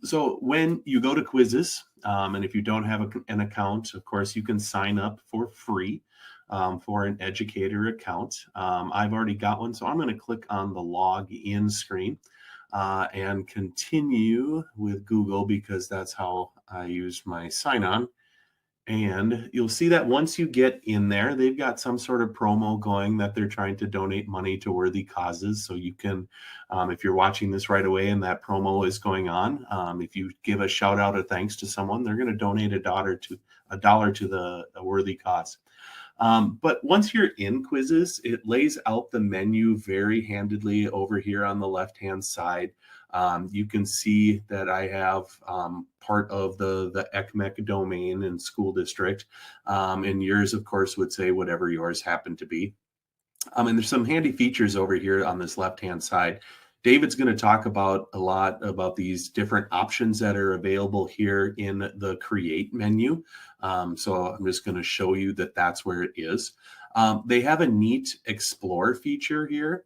So when you go to Quizizz, and if you don't have an account, of course, you can sign up for free for an educator account. I've already got one, so I'm going to click on the login screen and continue with Google because that's how I use my sign-on. And you'll see that once you get in there, they've got some sort of promo going that they're trying to donate money to worthy causes. So you can, if you're watching this right away and that promo is going on, if you give a shout out of thanks to someone, they're going to donate a dollar to the worthy cause. But once you're in Quizizz, it lays out the menu very handedly over here on the left-hand side. You can see that I have part of the ECMEC domain and school district, and yours, of course, would say whatever yours happen to be. And there's some handy features over here on this left-hand side. David's going to talk about a lot about these different options that are available here in the Create menu. So I'm just going to show you that that's where it is. They have a neat Explore feature here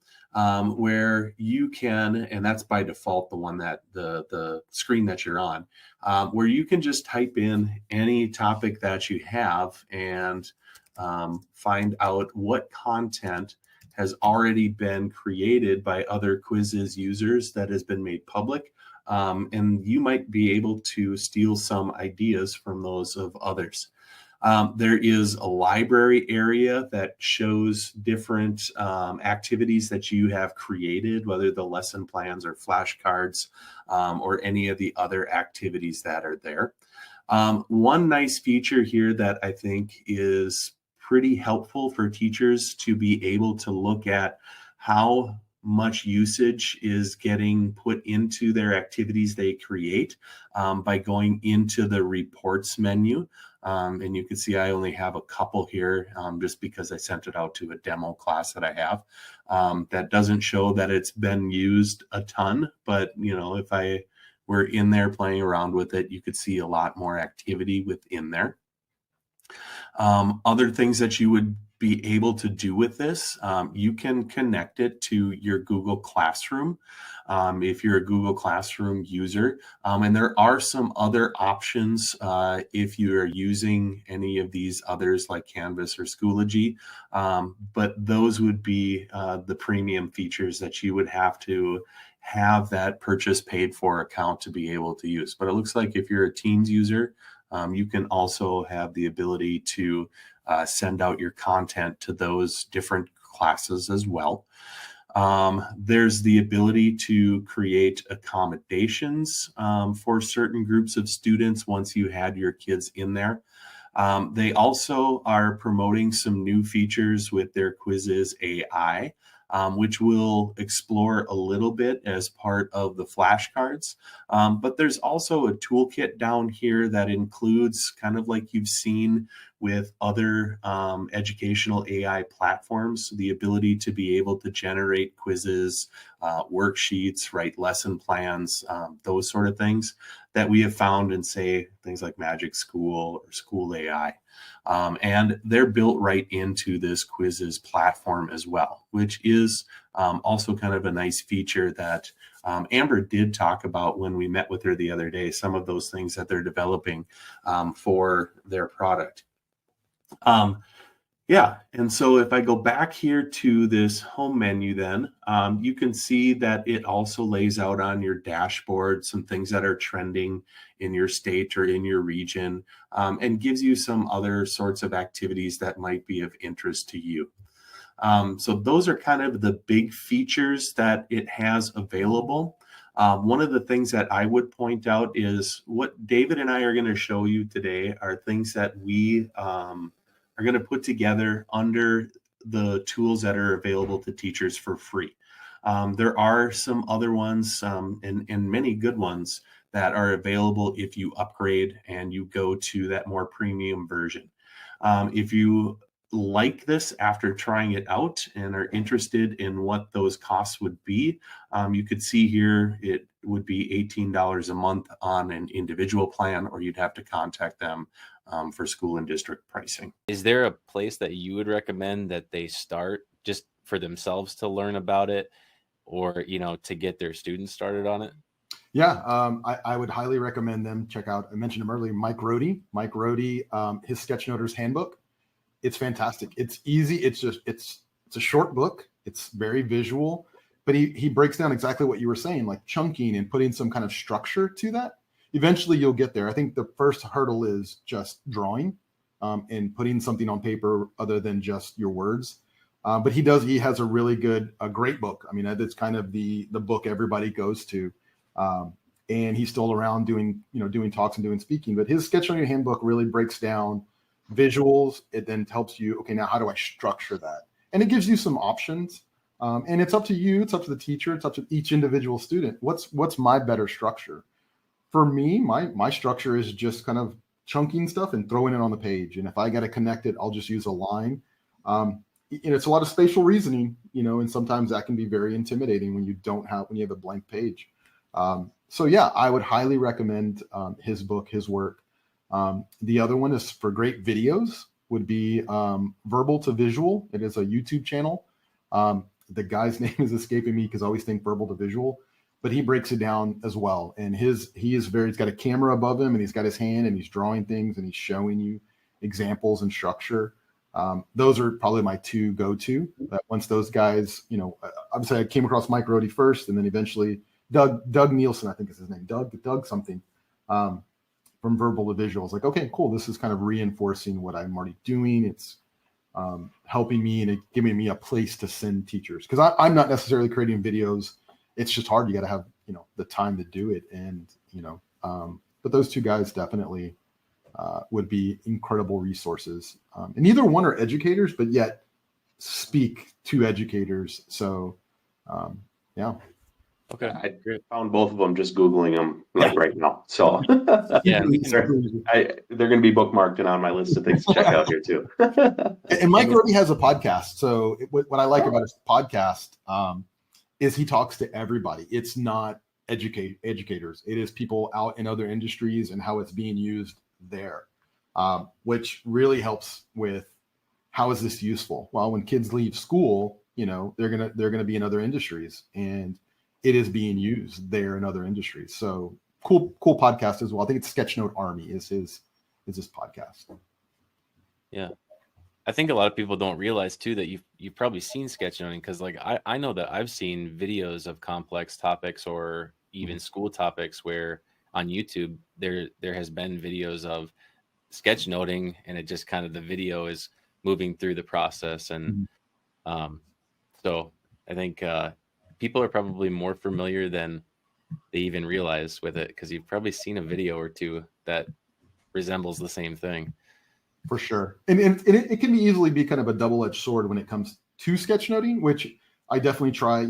where you can, and that's by default the one that the screen that you're on, where you can just type in any topic that you have and find out what content has already been created by other Quizizz users that has been made public. And you might be able to steal some ideas from those of others. There is a library area that shows different activities that you have created, whether the lesson plans or flashcards or any of the other activities that are there. One nice feature here that I think is pretty helpful for teachers to be able to look at how much usage is getting put into their activities they create by going into the reports menu. And you can see I only have a couple here just because I sent it out to a demo class that I have. That doesn't show that it's been used a ton, but if I were in there playing around with it, you could see a lot more activity within there. Other things that you would be able to do with this, you can connect it to your Google Classroom if you're a Google Classroom user. And there are some other options if you are using any of these others like Canvas or Schoology, but those would be the premium features that you would have to have that purchase paid for account to be able to use. But it looks like if you're a Teams user, you can also have the ability to send out your content to those different classes as well. There's the ability to create accommodations for certain groups of students once you had your kids in there. They also are promoting some new features with their Quizizz AI, which we'll explore a little bit as part of the flashcards. But there's also a toolkit down here that includes, kind of like you've seen with other educational AI platforms, the ability to be able to generate quizzes, worksheets, write lesson plans, those sort of things that we have found in, say, things like Magic School or School AI. And they're built right into this Quizizz platform as well, which is also kind of a nice feature that Amber did talk about when we met with her the other day, some of those things that they're developing for their product. Yeah, and so if I go back here to this home menu, then you can see that it also lays out on your dashboard some things that are trending in your state or in your region, and gives you some other sorts of activities that might be of interest to you. So those are kind of the big features that it has available. One of the things that I would point out is what David and I are going to show you today are things that we are going to put together under the tools that are available to teachers for free. There are some other ones and many good ones that are available if you upgrade and you go to that more premium version. If you like this after trying it out and are interested in what those costs would be, you could see here it would be $18 a month on an individual plan, or you'd have to contact them for school and district pricing. Is there a place that you would recommend that they start just for themselves to learn about it, or to get their students started on it? Yeah, I would highly recommend them. Check out, I mentioned him earlier, Mike Rohde. Mike Rohde, his Sketchnoter's Handbook. It's fantastic. It's easy. It's a short book. It's very visual, but he breaks down exactly what you were saying, like chunking and putting some kind of structure to that. Eventually, you'll get there. I think the first hurdle is just drawing and putting something on paper other than just your words. But he has a great book. I mean, that's kind of the book everybody goes to. And he's still around doing talks and doing speaking, but his Sketchnoting Handbook really breaks down visuals. It then helps you, okay, now how do I structure that? And it gives you some options. And it's up to you, it's up to the teacher, it's up to each individual student. What's my better structure? For me, my structure is just kind of chunking stuff and throwing it on the page. And if I got to connect it, I'll just use a line. It's a lot of spatial reasoning, and sometimes that can be very intimidating when you have a blank page. So yeah, I would highly recommend his book, his work. The other one is for great videos would be Verbal to Visual. It is a YouTube channel. The guy's name is escaping me because I always think Verbal to Visual, but he breaks it down as well. And he's got a camera above him and he's got his hand and he's drawing things and he's showing you examples and structure. Those are probably my two go-to. But once those guys, obviously I came across Mike Rohde first, and then eventually Doug Nielsen, I think is his name, Doug something, from Verbal to Visual. It's like, okay, cool. This is kind of reinforcing what I'm already doing. It's helping me and giving me a place to send teachers, because I'm not necessarily creating videos. It's just hard. You got to have the time to do it, and but those two guys definitely would be incredible resources. And neither one are educators, but yet speak to educators. So yeah. Okay, I great. found both of them just Googling them right now. So Yeah, they're going to be bookmarked and on my list of things to check out here too. And Mike already has a podcast. So what I like about his podcast is he talks to everybody. It's not educators. It is people out in other industries and how it's being used there, which really helps with how is this useful? Well, when kids leave school, they're gonna be in other industries, and it is being used there in other industries. So cool podcast as well. I think it's Sketchnote Army is his podcast. Yeah. I think a lot of people don't realize too that you've probably seen sketchnoting, because like I know that I've seen videos of complex topics or even school topics where on YouTube there has been videos of sketchnoting, and it just kind of the video is moving through the process. And so I think people are probably more familiar than they even realize with it, because you've probably seen a video or two that resembles the same thing. For sure. And it can easily be kind of a double-edged sword when it comes to sketchnoting, which I definitely try.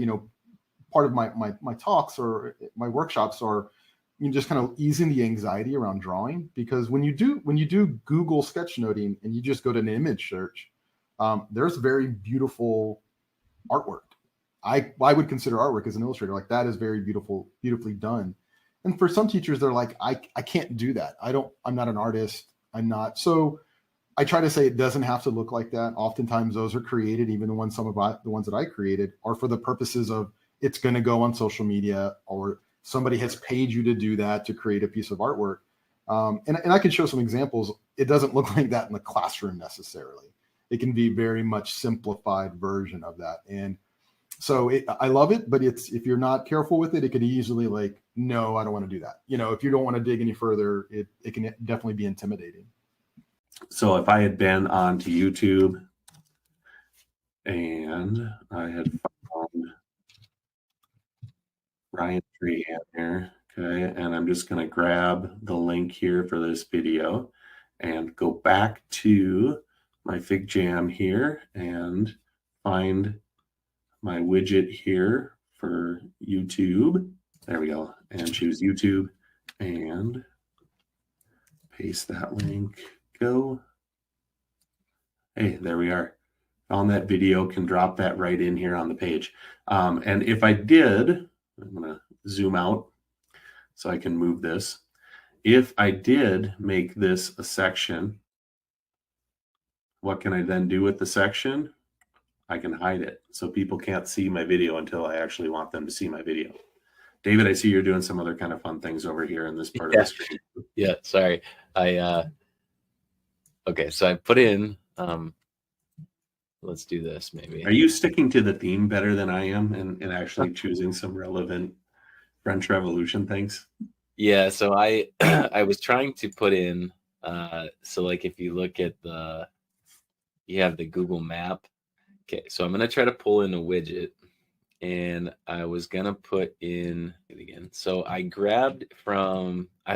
Part of my talks or my workshops are just kind of easing the anxiety around drawing, because when you do Google sketchnoting and you just go to an image search, there's very beautiful artwork. I would consider artwork as an illustrator, like that is very beautifully done. And for some teachers, they're like, I can't do that. I'm not an artist. I'm not. So I try to say it doesn't have to look like that. Oftentimes those are created, even the ones that I created are for the purposes of it's going to go on social media, or somebody has paid you to do that, to create a piece of artwork. And I can show some examples. It doesn't look like that in the classroom necessarily. It can be very much simplified version of that. And so I love it, but if you're not careful with it, it could easily like, no, I don't want to do that. If you don't want to dig any further, it can definitely be intimidating. So if I had been onto YouTube and I had found Ryan Freehand here, okay, and I'm just going to grab the link here for this video and go back to my FigJam here and find my widget here for YouTube. There we go. And choose YouTube and paste that link. Go. Hey, there we are. Found that video, can drop that right in here on the page. And if I did, I'm going to zoom out so I can move this. If I did make this a section, what can I then do with the section? I can hide it so people can't see my video until I actually want them to see my video. David, I see you're doing some other kind of fun things over here in this part of the screen. Yeah, sorry. Okay, so I put in, let's do this maybe. Are you sticking to the theme better than I am and actually choosing some relevant French Revolution things? Yeah, so I I was trying to put in, so like if you look at you have the Google map. Okay, so I'm gonna try to pull in a widget, and I was gonna put in it again. So I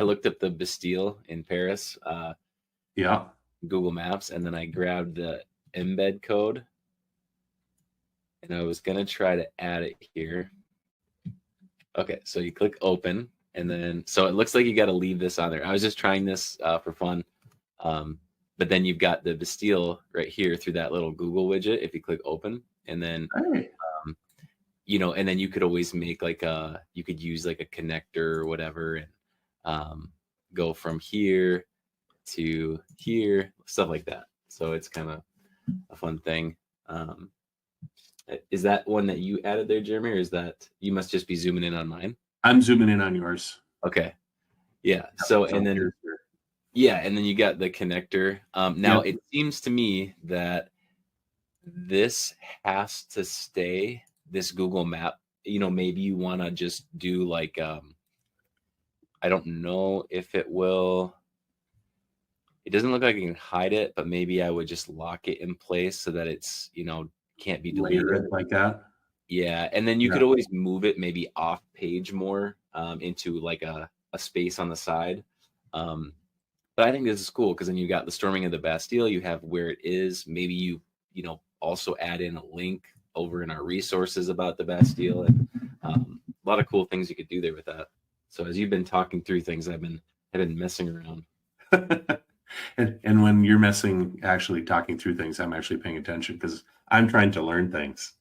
looked up the Bastille in Paris, Yeah. Google Maps, and then I grabbed the embed code, and I was gonna try to add it here. Okay, so you click open, and then so it looks like you got to leave this on there. I was just trying this for fun, but then you've got the Bastille right here through that little Google widget. If you click open, and then Hey. and then you could always make you could use like a connector or whatever, and go from here to here, stuff like that. So it's kind of a fun thing. Is that one that you added there, Jeremy, or is that you must just be zooming in on mine? I'm zooming in on yours. Okay. Yeah. So and then you got the connector. Now it seems to me that this has to stay, this Google map. Maybe you want to just do like I don't know if it will. It doesn't look like you can hide it, but maybe I would just lock it in place so that it's can't be deleted like that. Yeah, and then you could always move it maybe off page more into like a space on the side. But I think this is cool because then you got the storming of the Bastille. You have where it is. Maybe you also add in a link over in our resources about the Bastille, and a lot of cool things you could do there with that. So as you've been talking through things, I've been messing around. And when you're actually talking through things, I'm actually paying attention because I'm trying to learn things.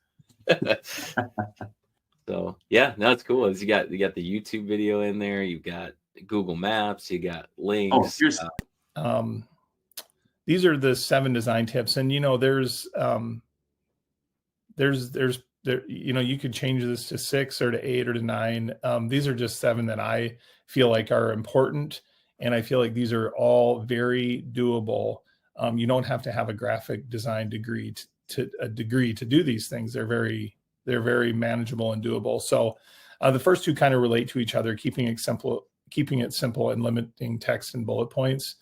So yeah, no, it's cool. You got the YouTube video in there. You've got Google Maps. You got links. These are the 7 design tips, and there's you could change this to 6 or to 8 or to 9. These are just 7 that I feel like are important. And I feel like these are all very doable. You don't have to have a graphic design degree to do these things. They're very manageable and doable. So the first 2 kind of relate to each other, keeping it simple and limiting text and bullet points.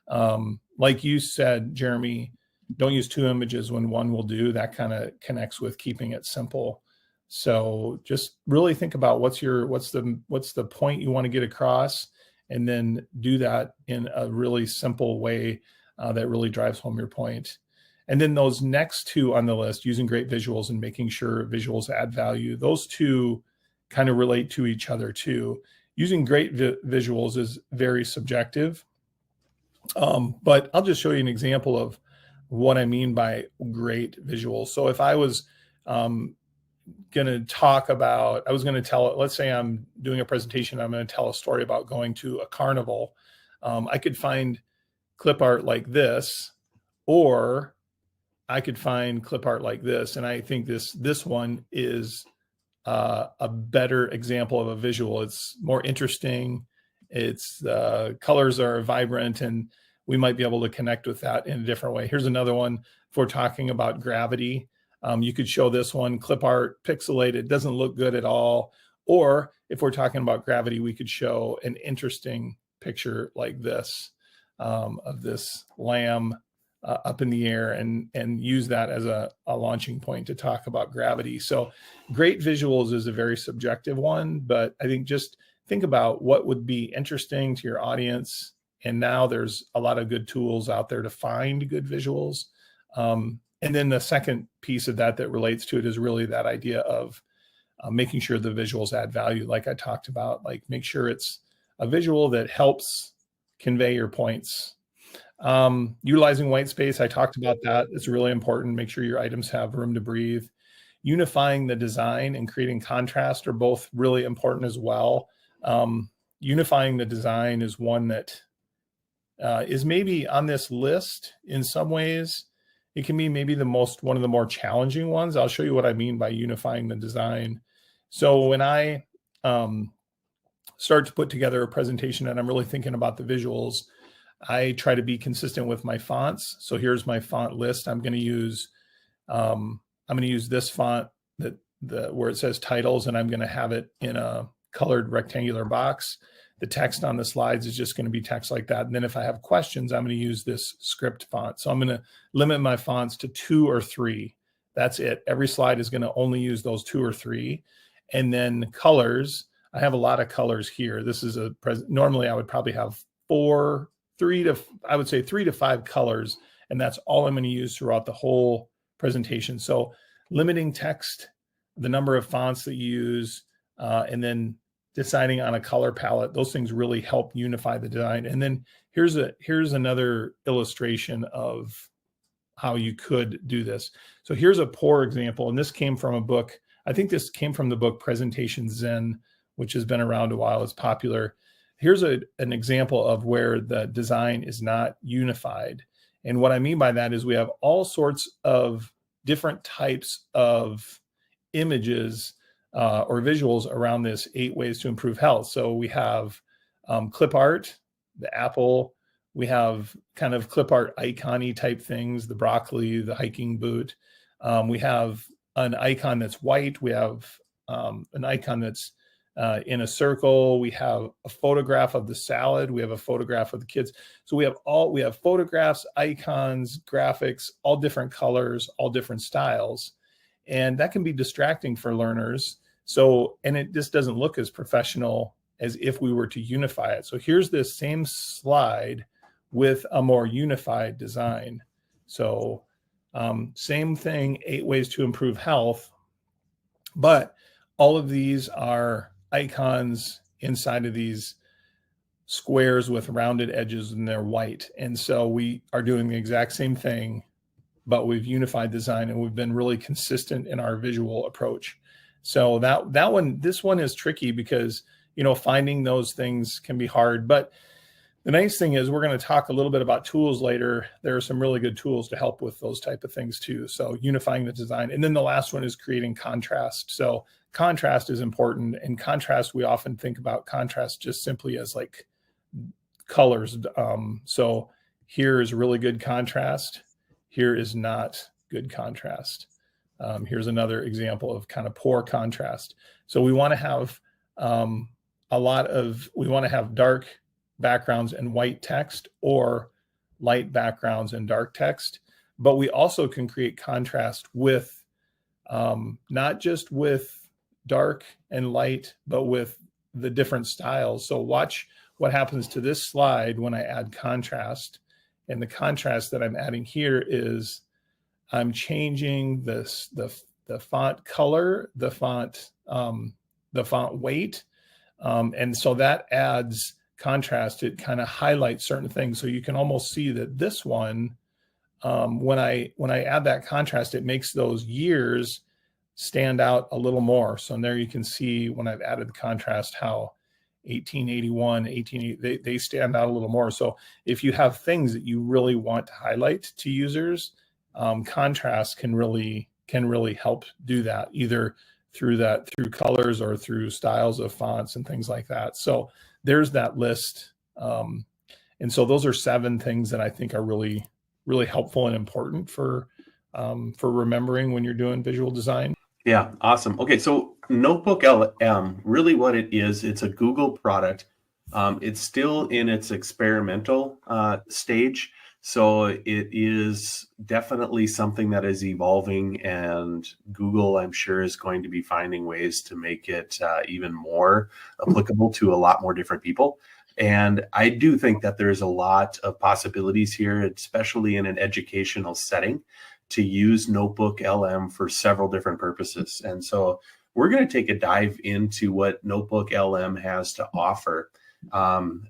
Like you said, Jeremy, don't use 2 images when one will do. That kind of connects with keeping it simple. So just really think about what's the point you want to get across, and then do that in a really simple way that really drives home your point. And then those next 2 on the list, using great visuals and making sure visuals add value, those 2 kind of relate to each other too. Using great visuals is very subjective, but I'll just show you an example of what I mean by great visuals. So if I was going to talk about, let's say I'm doing a presentation, I'm going to tell a story about going to a carnival. I could find clip art like this, or I could find clip art like this. And I think this one is a better example of a visual. It's more interesting. It's colors are vibrant, and we might be able to connect with that in a different way. Here's another one. If we're talking about gravity, you could show this one, clip art, pixelated, doesn't look good at all. Or if we're talking about gravity, we could show an interesting picture like this, of this lamb up in the air, and use that as a launching point to talk about gravity. So great visuals is a very subjective one, but I think just think about what would be interesting to your audience. And now there's a lot of good tools out there to find good visuals. And then the second piece of that relates to it is really that idea of making sure the visuals add value. Like I talked about, like make sure it's a visual that helps convey your points. Utilizing white space, I talked about that. It's really important. Make sure your items have room to breathe. Unifying the design and creating contrast are both really important as well. Unifying the design is one that is maybe on this list in some ways. It can be maybe one of the more challenging ones. I'll show you what I mean by unifying the design. So when I start to put together a presentation and I'm really thinking about the visuals, I try to be consistent with my fonts. So here's my font list. I'm going to use this font where it says titles, and I'm going to have it in a colored rectangular box. The text on the slides is just going to be text like that. And then if I have questions, I'm going to use this script font. So I'm going to limit my fonts to 2 or 3. That's it. Every slide is going to only use those 2 or 3. And then colors, I have a lot of colors here. This is normally I would probably have 3 to 5 colors, and that's all I'm going to use throughout the whole presentation. So limiting text, the number of fonts that you use, and then deciding on a color palette, those things really help unify the design. And then here's another illustration of how you could do this. So here's a poor example, and this came from a book. I think this came from the book Presentation Zen, which has been around a while. It's popular. Here's an example of where the design is not unified. And what I mean by that is we have all sorts of different types of images or visuals around this 8 ways to improve health. So we have clip art, the apple, we have kind of clip art icon-y type things, the broccoli, the hiking boot. We have an icon that's white. We have an icon that's in a circle. We have a photograph of the salad. We have a photograph of the kids. So we have photographs, icons, graphics, all different colors, all different styles. And that can be distracting for learners. So, and it just doesn't look as professional as if we were to unify it. So here's this same slide with a more unified design. So same thing, 8 ways to improve health, but all of these are icons inside of these squares with rounded edges, and they're white. And so we are doing the exact same thing, but we've unified design, and we've been really consistent in our visual approach. So this one is tricky because, finding those things can be hard. But the nice thing is we're going to talk a little bit about tools later. There are some really good tools to help with those type of things too. So unifying the design. And then the last one is creating contrast. So contrast is important. And contrast, we often think about contrast just simply as like colors. So here is really good contrast. Here is not good contrast. Here's another example of kind of poor contrast. So we want to have dark backgrounds and white text, or light backgrounds and dark text. But we also can create contrast with not just with dark and light, but with the different styles. So watch what happens to this slide when I add contrast. And the contrast that I'm adding here is I'm changing the font color, the font weight. And so that adds contrast. It kind of highlights certain things. So you can almost see that this one, when I add that contrast, it makes those years stand out a little more. So there you can see when I've added the contrast how 1881, 1880, they stand out a little more. So if you have things that you really want to highlight to users, contrast can really help do that, either through colors or through styles of fonts and things like that. So there's that list. And so those are 7 things that I think are really, really helpful and important for remembering when you're doing visual design. Yeah, awesome. Okay, so NotebookLM, really what it is, it's a Google product. It's still in its experimental stage. So it is definitely something that is evolving, and Google, I'm sure, is going to be finding ways to make it even more applicable to a lot more different people. And I do think that there's a lot of possibilities here, especially in an educational setting, to use NotebookLM for several different purposes. And so we're going to take a dive into what NotebookLM has to offer.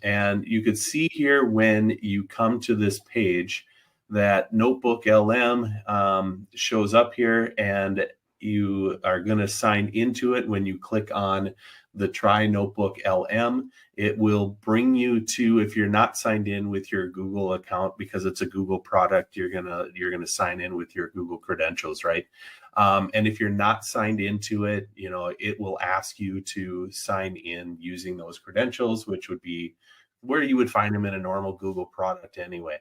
And you could see here when you come to this page that NotebookLM shows up here, and you are going to sign into it when you click on the Try Notebook LM. It will bring you to, if you're not signed in with your Google account, because it's a Google product, you're gonna sign in with your Google credentials, right? And if you're not signed into it, you know, it will ask you to sign in using those credentials, which would be where you would find them in a normal Google product anyway.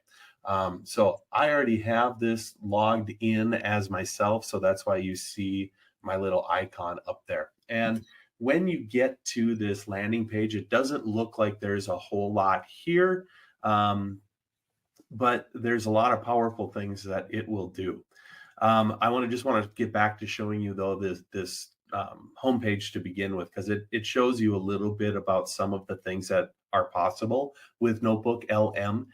So I already have this logged in as myself, so that's why you see my little icon up there. And when you get to this landing page, it doesn't look like there's a whole lot here, but there's a lot of powerful things that it will do. I want to get back to showing you though this homepage to begin with, because it shows you a little bit about some of the things that are possible with NotebookLM.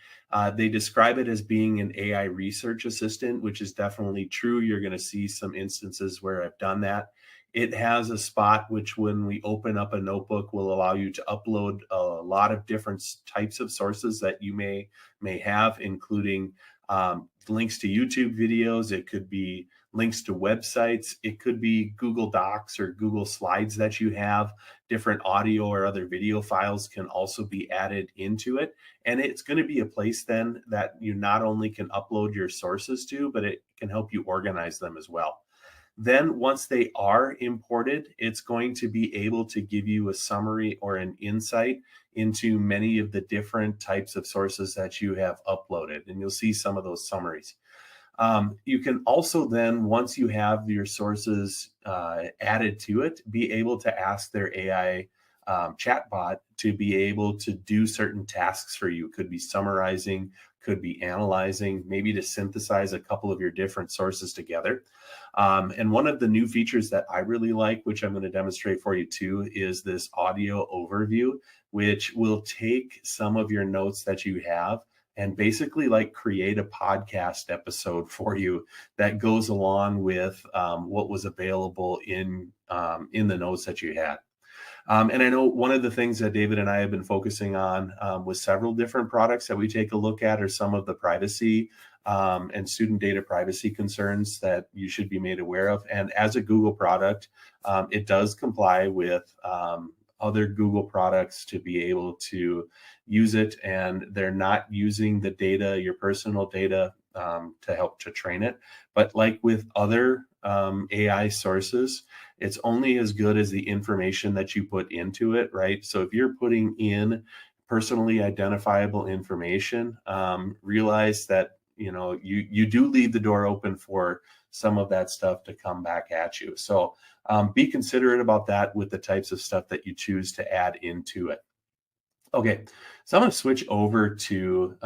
They describe it as being an AI research assistant, which is definitely true. You're going to see some instances where I've done that. It has a spot which, when we open up a notebook, will allow you to upload a lot of different types of sources that you may have, including links to YouTube videos. It could be links to websites. It could be Google Docs or Google Slides that you have. Different audio or other video files can also be added into it. And it's going to be a place then that you not only can upload your sources to, but it can help you organize them as well. Then once they are imported, it's going to be able to give you a summary or an insight into many of the different types of sources that you have uploaded. And you'll see some of those summaries. You can also then, once you have your sources added to it, be able to ask their AI chatbot to be able to do certain tasks for you. Could be summarizing, could be analyzing, maybe to synthesize a couple of your different sources together. And one of the new features that I really like, which I'm going to demonstrate for you too, is this audio overview, which will take some of your notes that you have and basically like create a podcast episode for you that goes along with what was available in the notes that you had. And I know one of the things that David and I have been focusing on with several different products that we take a look at are some of the privacy and student data privacy concerns that you should be made aware of. And as a Google product, it does comply with other Google products to be able to use it, and they're not using the data, your personal data, to help to train it. But like with other AI sources, it's only as good as the information that you put into it, right? So if you're putting in personally identifiable information, realize that you do leave the door open for some of that stuff to come back at you. So be considerate about that with the types of stuff that you choose to add into it. Okay, so I'm going to switch over to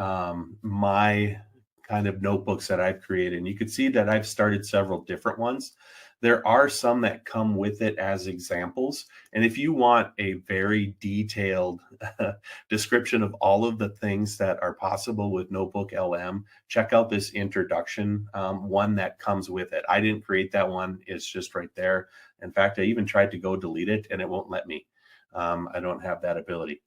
my kind of notebooks that I've created. And you can see that I've started several different ones. There are some that come with it as examples. And if you want a very detailed description of all of the things that are possible with NotebookLM, check out this introduction one that comes with it. I didn't create that one. It's just right there. In fact, I even tried to go delete it and it won't let me. I don't have that ability.